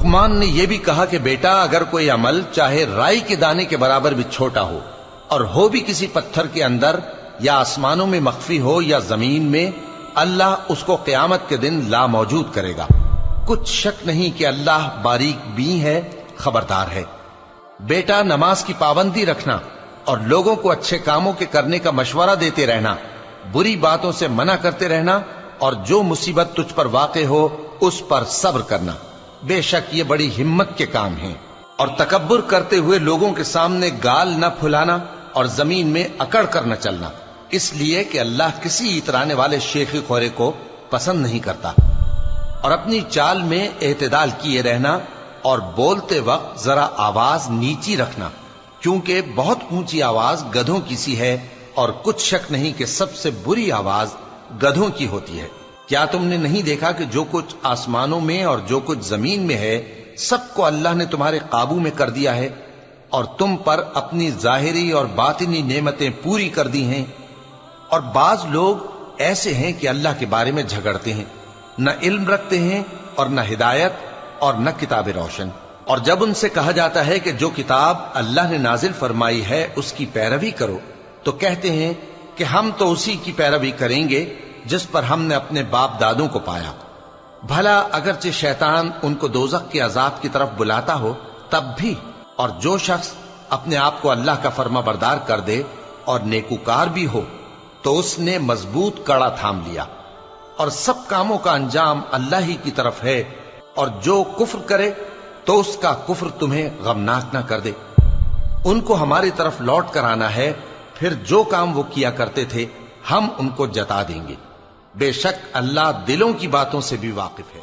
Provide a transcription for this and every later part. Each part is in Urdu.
لقمان نے یہ بھی کہا کہ بیٹا اگر کوئی عمل چاہے رائی کے دانے کے برابر بھی چھوٹا ہو اور ہو بھی کسی پتھر کے اندر یا آسمانوں میں مخفی ہو یا زمین میں، اللہ اس کو قیامت کے دن لا موجود کرے گا۔ کچھ شک نہیں کہ اللہ باریک بین ہے، خبردار ہے۔ بیٹا نماز کی پابندی رکھنا اور لوگوں کو اچھے کاموں کے کرنے کا مشورہ دیتے رہنا، بری باتوں سے منع کرتے رہنا، اور جو مصیبت تجھ پر واقع ہو اس پر صبر کرنا، بے شک یہ بڑی ہمت کے کام ہیں۔ اور تکبر کرتے ہوئے لوگوں کے سامنے گال نہ پھلانا اور زمین میں اکڑ کر نہ چلنا، اس لیے کہ اللہ کسی اترانے والے شیخی خورے کو پسند نہیں کرتا۔ اور اپنی چال میں اعتدال کیے رہنا اور بولتے وقت ذرا آواز نیچی رکھنا، کیونکہ بہت اونچی آواز گدھوں کی سی ہے، اور کچھ شک نہیں کہ سب سے بری آواز گدھوں کی ہوتی ہے۔ کیا تم نے نہیں دیکھا کہ جو کچھ آسمانوں میں اور جو کچھ زمین میں ہے سب کو اللہ نے تمہارے قابو میں کر دیا ہے، اور تم پر اپنی ظاہری اور باطنی نعمتیں پوری کر دی ہیں؟ اور بعض لوگ ایسے ہیں کہ اللہ کے بارے میں جھگڑتے ہیں، نہ علم رکھتے ہیں اور نہ ہدایت اور نہ کتاب روشن۔ اور جب ان سے کہا جاتا ہے کہ جو کتاب اللہ نے نازل فرمائی ہے اس کی پیروی کرو، تو کہتے ہیں کہ ہم تو اسی کی پیروی کریں گے جس پر ہم نے اپنے باپ دادوں کو پایا۔ بھلا اگرچہ شیطان ان کو دوزخ کے عذاب کی طرف بلاتا ہو تب بھی، اور جو شخص اپنے آپ کو اللہ کا فرما بردار کر دے اور نیکوکار بھی ہو تو اس نے مضبوط کڑا تھام لیا، اور سب کاموں کا انجام اللہ ہی کی طرف ہے۔ اور جو کفر کرے تو اس کا کفر تمہیں غمناک نہ کر دے۔ ان کو ہماری طرف لوٹ کر آنا ہے، پھر جو کام وہ کیا کرتے تھے ہم ان کو جتا دیں گے۔ بے شک اللہ دلوں کی باتوں سے بھی واقف ہے۔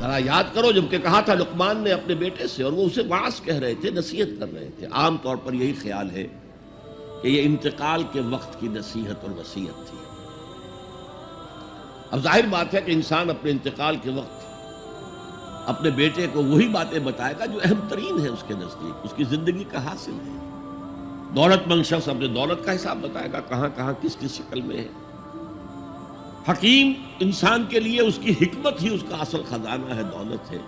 ذرا یاد کرو جب کہ کہا تھا لقمان نے اپنے بیٹے سے، اور وہ اسے واعظ کہہ رہے تھے، نصیحت کر رہے تھے۔ عام طور پر یہی خیال ہے کہ یہ انتقال کے وقت کی نصیحت اور وصیت تھی۔ اب ظاہر بات ہے کہ انسان اپنے انتقال کے وقت اپنے بیٹے کو وہی باتیں بتائے گا جو اہم ترین ہے اس کے نزدیک، اس کی زندگی کا حاصل ہے۔ دولت مند شخص اپنے دولت کا حساب بتائے گا، کہاں کہاں کس کس شکل میں ہے۔ حکیم انسان کے لیے اس کی حکمت ہی اس کا اصل خزانہ ہے، دولت ہے۔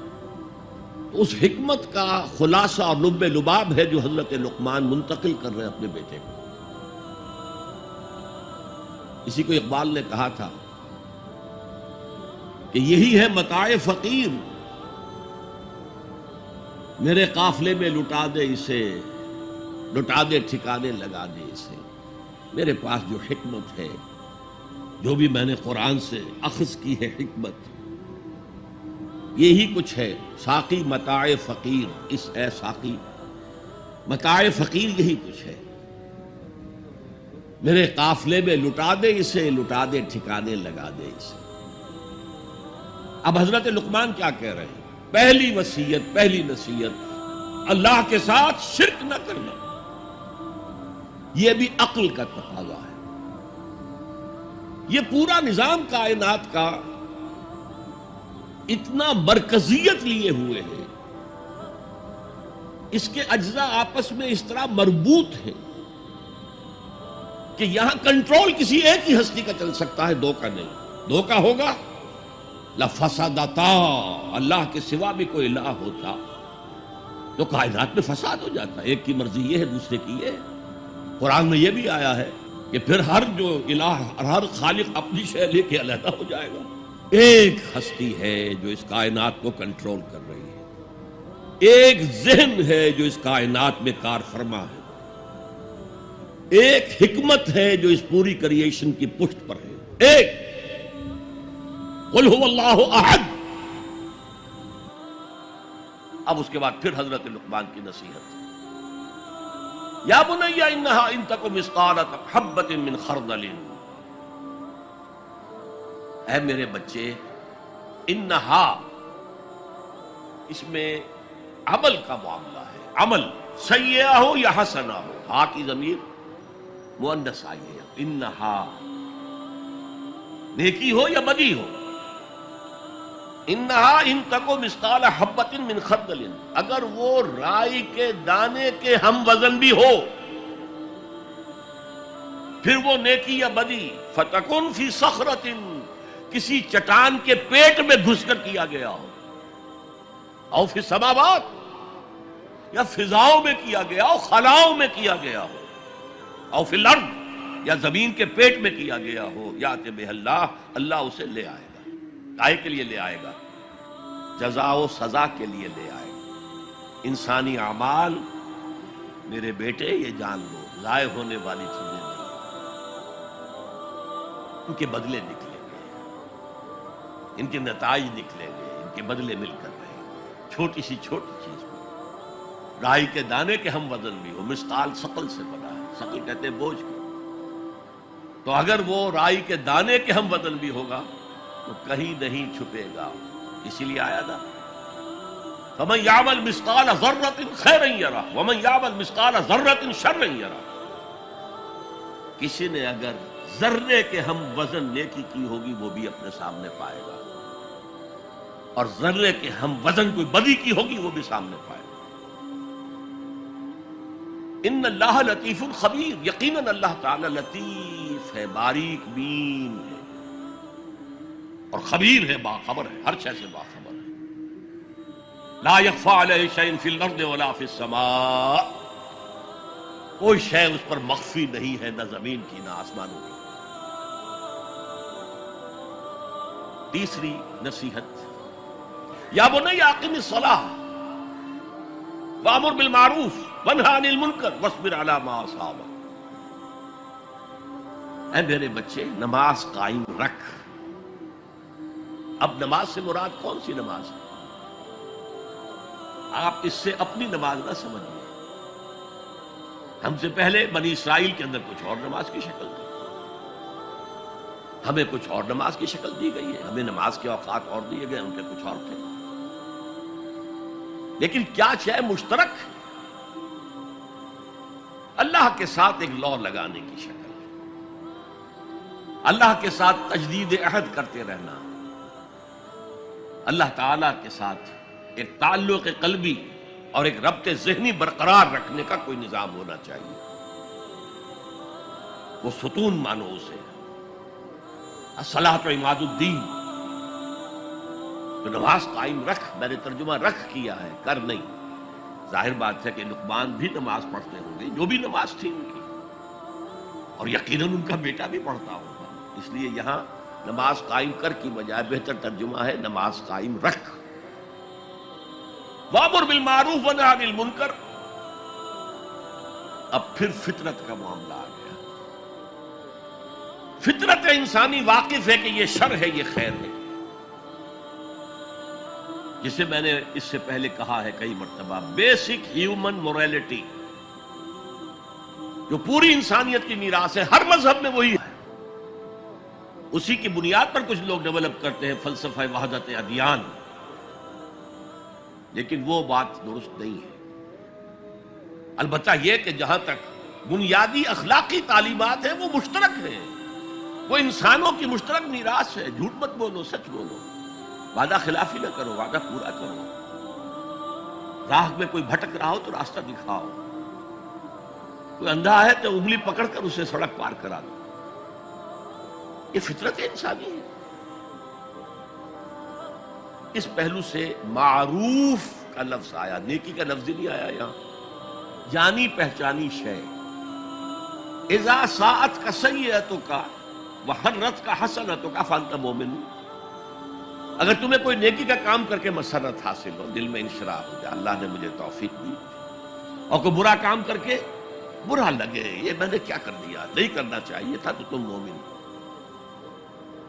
تو اس حکمت کا خلاصہ اور لب لباب ہے جو حضرت لقمان منتقل کر رہے ہیں اپنے بیٹے کو۔ اسی کو اقبال نے کہا تھا کہ یہی ہے متاع فقیر، میرے قافلے میں لٹا دے اسے، لٹا دے ٹھکانے لگا دے اسے۔ میرے پاس جو حکمت ہے، جو بھی میں نے قرآن سے اخذ کی ہے حکمت، یہی کچھ ہے۔ ساقی متاع فقیر، اس اے ساقی متاع فقیر یہی کچھ ہے، میرے قافلے میں لٹا دے اسے، لٹا دے ٹھکانے لگا دے اسے۔ اب حضرت لقمان کیا کہہ رہے ہیں؟ پہلی وصیت، پہلی نصیحت، اللہ کے ساتھ شرک نہ کرنا۔ یہ بھی عقل کا تقاضا ہے۔ یہ پورا نظام کائنات کا اتنا مرکزیت لیے ہوئے ہے، اس کے اجزاء آپس میں اس طرح مربوط ہیں کہ یہاں کنٹرول کسی ایک ہی ہستی کا چل سکتا ہے، دو کا نہیں۔ دو کا ہوگا لفسدتا، اللہ کے سوا بھی کوئی الہ ہوتا تو کائنات میں فساد ہو جاتا ہے۔ ایک کی مرضی یہ ہے، دوسرے کی یہ ہے۔ قرآن میں یہ بھی آیا ہے کہ پھر ہر جو الہ، ہر خالق اپنی شے لے کے علیحدہ ہو جائے گا۔ ایک ہستی ہے جو اس کائنات کو کنٹرول کر رہی ہے، ایک ذہن ہے جو اس کائنات میں کار فرما ہے، ایک حکمت ہے جو اس پوری کریشن کی پشت پر ہے۔ ایک قل هو اللہ احد۔ اب اس کے بعد پھر حضرت لقمان کی نصیحت، یا بنی انہا ان تک مثقال حبۃ من خردل، اے میرے بچے، انہا اس میں عمل کا معاملہ ہے، عمل سیئہ ہو یا حسنہ ہو، ہا کی ضمیر مؤنث آئی ہے، انہا نیکی ہو یا بدی ہو، انہا ان تکو مثقال حبۃ من خردل، اگر وہ رائی کے دانے کے ہم وزن بھی ہو، پھر وہ نیکی یا بدی، فتکن فی صخرۃ، کسی چٹان کے پیٹ میں گھس کر کیا گیا ہو، او فی السماوات، یا فضاؤں میں کیا گیا ہو، خلاؤں میں کیا گیا ہو، او فی الارض، یا زمین کے پیٹ میں کیا گیا ہو، یات بہ اللہ، اللہ اسے لے آئے گا۔ کائے کے لیے لے آئے گا؟ جزا و سزا کے لیے لے آئے گا۔ انسانی اعمال میرے بیٹے یہ جان لو ضائع ہونے والی چیزیں نہیں، ان کے بدلے نکلیں گے، ان کے نتائج نکلیں گے، ان کے بدلے مل کر رہے ہیں۔ چھوٹی سی چھوٹی چیز بھی، رائی کے دانے کے ہم وزن بھی ہو، مثقال ثقل سے بنا ہے، ثقل کہتے ہیں بوجھ کو، تو اگر وہ رائی کے دانے کے ہم وزن بھی ہوگا تو کہیں نہیں چھپے گا، اسی لیے آیا تھا فَمَنْ يَعْمَلْ مِثْقَالَ ذَرَّةٍ خَيْرًا يَرَهُ وَمَنْ يَعْمَلْ مِثْقَالَ ذَرَّةٍ شَرًّا يَرَهُ۔ کسی نے اگر ذرے کے ہم وزن نیکی کی ہوگی وہ بھی اپنے سامنے پائے گا، اور ذرے کے ہم وزن کوئی بدی کی ہوگی وہ بھی سامنے پائے گا۔ ان اللہ لطیف خبیر، یقیناً اللہ تعالی لطیف ہے، باریک بین ہے، اور خبیر ہے، باخبر ہے، ہر شے سے باخبر ہے۔ لا یخفی علیہ شیء فی الارض ولا فی السماء، کوئی شے اس پر مخفی نہیں ہے، نہ زمین کی نہ آسمانوں کی۔ تیسری نصیحت، یا بنی اقم الصلاۃ وامر بالمعروف وانہی عن المنکر واصبر علی ما اصابک۔ اے میرے بچے نماز قائم رکھ۔ اب نماز سے مراد کون سی نماز ہے؟ آپ اس سے اپنی نماز نہ سمجھیے، ہم سے پہلے بنی اسرائیل کے اندر کچھ اور نماز کی شکل تھی، ہمیں کچھ اور نماز کی شکل دی گئی ہے، ہمیں نماز کے اوقات اور دیے گئے، ان کے کچھ اور تھے، لیکن کیا شے مشترک؟ اللہ کے ساتھ ایک لو لگانے کی شکل، اللہ کے ساتھ تجدید عہد کرتے رہنا، اللہ تعالی کے ساتھ ایک تعلق قلبی اور ایک ربط ذہنی برقرار رکھنے کا کوئی نظام ہونا چاہیے۔ وہ ستون مانو اسے، الصلاۃ عماد الدین، تو نماز قائم رکھ، میں نے ترجمہ رکھ کیا ہے، کر نہیں۔ ظاہر بات ہے کہ لقمان بھی نماز پڑھتے ہوں گے، جو بھی نماز تھی ان کی، اور یقیناً ان کا بیٹا بھی پڑھتا ہوگا، اس لیے یہاں نماز قائم کر کی بجائے بہتر ترجمہ ہے نماز قائم رکھ۔ وامر بالمعروف ونہی عن المنکر، اب پھر فطرت کا معاملہ آ گیا۔ فطرت انسانی واقف ہے کہ یہ شر ہے، یہ خیر ہے، جسے میں نے اس سے پہلے کہا ہے کئی مرتبہ، بیسک ہیومن موریلٹی، جو پوری انسانیت کی میراث ہے، ہر مذہب میں وہی ہے، اسی کی بنیاد پر کچھ لوگ ڈیولپ کرتے ہیں فلسفہ وحدت ادیان، لیکن وہ بات درست نہیں ہے۔ البتہ یہ کہ جہاں تک بنیادی اخلاقی تعلیمات ہیں وہ مشترک ہیں، وہ انسانوں کی مشترک میراث ہے۔ جھوٹ مت بولو، سچ بولو، وعدہ خلافی نہ کرو، وعدہ پورا کرو، راہ میں کوئی بھٹک رہا ہو تو راستہ دکھاؤ، کوئی اندھا ہے تو انگلی پکڑ کر اسے سڑک پار کرا دو، یہ فطرت انسانی ہے۔ اس پہلو سے معروف کا لفظ آیا، نیکی کا لفظ نہیں آیا یہاں، جانی پہچانی شے۔ اذا ساعت کا سیئتوں کا وحرت کا حسنتوں کا فانت مومن، اگر تمہیں کوئی نیکی کا کام کر کے مسرت حاصل ہو، دل میں انشراح ہو جائے اللہ نے مجھے توفیق دی، اور کوئی برا کام کر کے برا لگے یہ میں نے کیا کر دیا، نہیں کرنا چاہیے تھا، تو تم مومن۔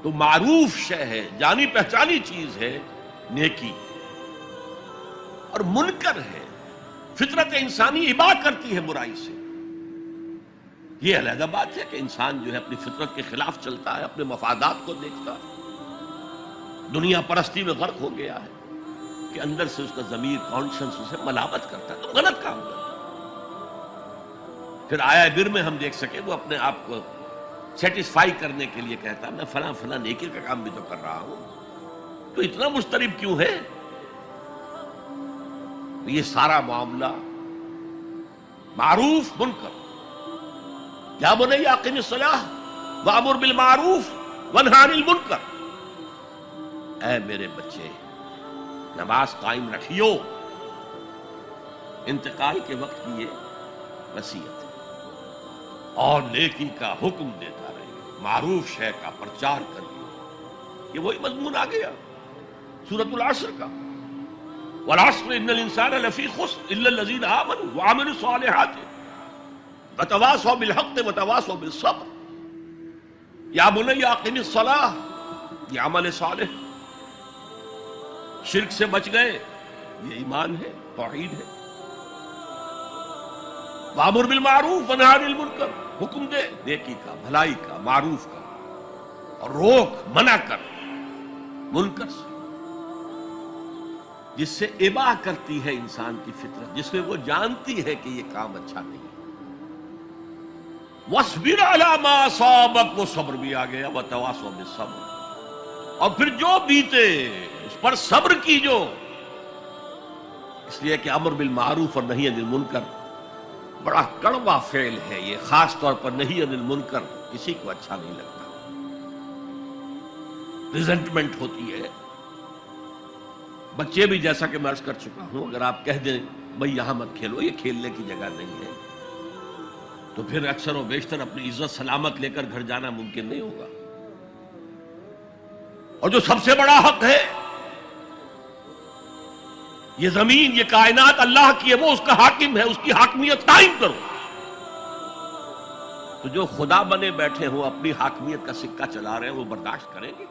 تو معروف شے ہے، جانی پہچانی چیز ہے نیکی، اور منکر ہے، فطرت انسانی ابا کرتی ہے برائی سے۔ یہ علیحدہ بات ہے کہ انسان جو ہے اپنی فطرت کے خلاف چلتا ہے، اپنے مفادات کو دیکھتا ہے، دنیا پرستی میں غرق ہو گیا ہے کہ اندر سے اس کا ضمیر کانشنس اسے ملامت کرتا ہے، تم غلط کام کرتے۔ پھر آیا بر میں ہم دیکھ سکے وہ اپنے آپ کو سیٹسفائی کرنے کے لیے کہتا میں فلاں فلاں نیکی کا کام بھی تو کر رہا ہوں، تو اتنا مضطرب کیوں ہے؟ یہ سارا معاملہ معروف منکر، یا بنی اقم الصلاۃ وامر بالمعروف وانہی عن المنکر، اے میرے بچے نماز قائم رکھیو، انتقال کے وقت کی یہ وصیت ہے، اور نیکی کا حکم دیتا رہے، معروف شے کا پرچار کریے۔ یہ وہی مضمون آ گیا سورۃ العصر کا، والعصر ان الانسان لفی خسر الا الذین آمنوا وعملوا الصالحات وتواصوا بالحق وتواصوا بالصبر۔ یا بنی اقم الصلاۃ، یہ عمل صالح، شرک سے بچ گئے، یہ ایمان ہے، توحید ہے۔ وامر بالمعروف ونہی عن المنکر، حکم دے نیکی کا، بھلائی کا، معروف کا، اور روک، منع کر منکر سے، جس سے اباح کرتی ہے انسان کی فطرت، جس میں وہ جانتی ہے کہ یہ کام اچھا نہیں ہے۔ وَاصْبِرْ عَلَىٰ مَا أَصَابَكَ، وہ صبر بھی آ گیا، وَتَوَاصَوْا بِالصَّبْرِ، اور پھر جو بیتے اس پر صبر کیجو، اس لیے کہ امر بالمعروف اور نہی عن المنکر بڑا کڑوا فعل ہے یہ، خاص طور پر نہی عن المنکر کسی کو اچھا نہیں لگتا، ریزنٹمنٹ ہوتی ہے۔ بچے بھی، جیسا کہ میں عرض کر چکا ہوں، اگر آپ کہہ دیں بھئی یہاں مت کھیلو، یہ کھیلنے کی جگہ نہیں ہے، تو پھر اکثر و بیشتر اپنی عزت سلامت لے کر گھر جانا ممکن نہیں ہوگا۔ اور جو سب سے بڑا حق ہے، یہ زمین، یہ کائنات اللہ کی ہے، وہ اس کا حاکم ہے، اس کی حاکمیت قائم کرو۔ تو جو خدا بنے بیٹھے ہوں، اپنی حاکمیت کا سکہ چلا رہے ہیں، وہ برداشت کریں گے؟